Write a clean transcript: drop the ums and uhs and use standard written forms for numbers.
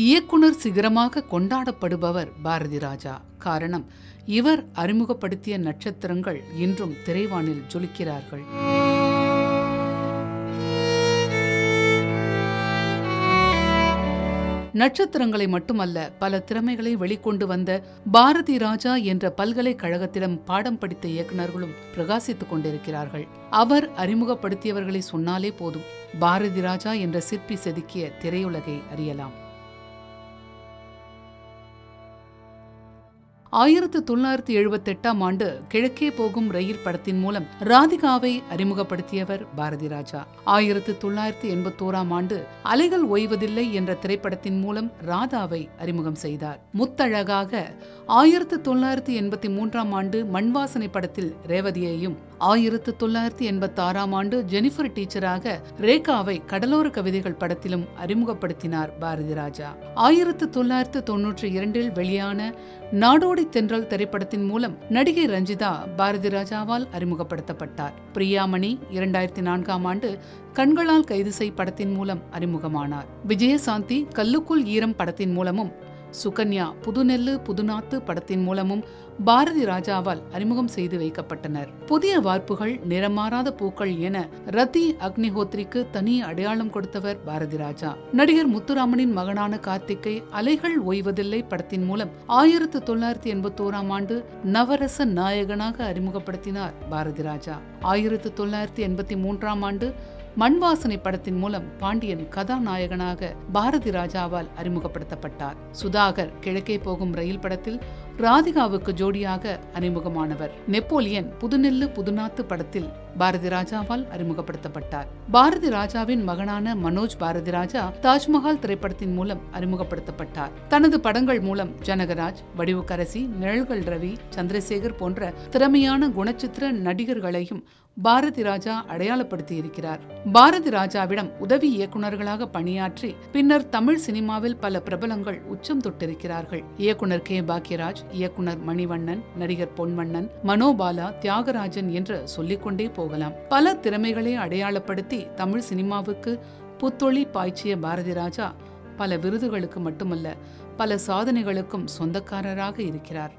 இயக்குனர் சிகரமாக கொண்டாடப்படுபவர் பாரதி ராஜா. காரணம், இவர் அறிமுகப்படுத்திய நட்சத்திரங்கள் இன்றும் திரைவானில் ஜொலிக்கிறார்கள். நட்சத்திரங்களை மட்டுமல்ல, பல திறமைகளை வெளிக்கொண்டு வந்த பாரதி ராஜா என்ற பல்கலைக்கழகத்திடம் பாடம் படித்த இயக்குநர்களும் பிரகாசித்துக் கொண்டிருக்கிறார்கள். அவர் அறிமுகப்படுத்தியவர்களை சொன்னாலே போதும், பாரதி ராஜா என்ற சிற்பி செதுக்கிய திரையுலகை அறியலாம். 1978 கிழக்கே போகும் ரயில் படத்தின் மூலம் ராதிகாவை அறிமுகப்படுத்தியவர் பாரதி ராஜா. 1981 அலைகள் ஓய்வதில்லை என்ற திரைப்படத்தின் மூலம் ராதாவை அறிமுகம் செய்தார். முத்தழகாக 1983 மண்வாசனை படத்தில் ரேவதியையும், 1986 ஜெனிஃபர் டீச்சராக ரேகாவை கடலோர கவிதைகள் படத்திலும் அறிமுகப்படுத்தினார் பாரதி ராஜா. 1992 வெளியான நாடோடி தென்றல் திரைப்படத்தின் மூலம் நடிகை ரஞ்சிதா பாரதி ராஜாவால் அறிமுகப்படுத்தப்பட்டார். பிரியாமணி 2004 கண்களால் கைது செய் படத்தின் மூலம் அறிமுகமானார். விஜயசாந்தி கல்லுக்குள் ஈரம் படத்தின் மூலமும், சுகன்யா புதுநெல்லு புதுநாத்து படத்தின் மூலமும் பாரதி ராஜாவால் அறிமுகம் செய்து வைக்கப்பட்டனர். புதிய வார்ப்புகள், நிறமாறாத பூக்கள் என ரத்தி அக்னிஹோத்ரிக்கு தனி அடையாளம் கொடுத்தவர் பாரதி ராஜா. நடிகர் முத்துராமனின் மகனான கார்த்திக்கை அலைகள் ஓய்வதில்லை படத்தின் மூலம் 1981 நவரச நாயகனாக அறிமுகப்படுத்தினார் பாரதி ராஜா. 1983 மண்வாசனை படத்தின் மூலம் பாண்டியன் கதாநாயகனாக பாரதி ராஜாவால் அறிமுகப்படுத்தப்பட்டார். சுதாகர் கிழக்கே போகும் ரயில் படத்தில் ராதிகாவுக்கு ஜோடியாக அறிமுகமானவர். நெப்போலியன் புதுநெல்லு புதுநாத்து படத்தில் பாரதி ராஜாவால் அறிமுகப்படுத்தப்பட்டார். பாரதி ராஜாவின் மகனான மனோஜ் பாரதி ராஜா தாஜ்மஹால் திரைப்படத்தின் மூலம் அறிமுகப்படுத்தப்பட்டார். தனது படங்கள் மூலம் ஜனகராஜ், வடிவுக்கரசி, நிழல்கள் ரவி, சந்திரசேகர் போன்ற திறமையான குணச்சித்திர நடிகர்களையும் பாரதி ராஜா அடையாளப்படுத்தி இருக்கிறார். பாரதி ராஜாவிடம் உதவி இயக்குநர்களாக பணியாற்றி பின்னர் தமிழ் சினிமாவில் பல பிரபலங்கள் உச்சம் தொட்டிருக்கிறார்கள். இயக்குனர் கே. பாக்யராஜ், இயக்குனர் மணிவண்ணன், நடிகர் பொன்வண்ணன், மனோபாலா, தியாகராஜன் என்று சொல்லிக்கொண்டே போகலாம். பல திறமைகளை அடையாளப்படுத்தி தமிழ் சினிமாவுக்கு புத்தொளி பாய்ச்சிய பாரதி ராஜா பல விருதுகளுக்கு மட்டுமல்ல, பல சாதனைகளுக்கும் சொந்தக்காரராக இருக்கிறார்.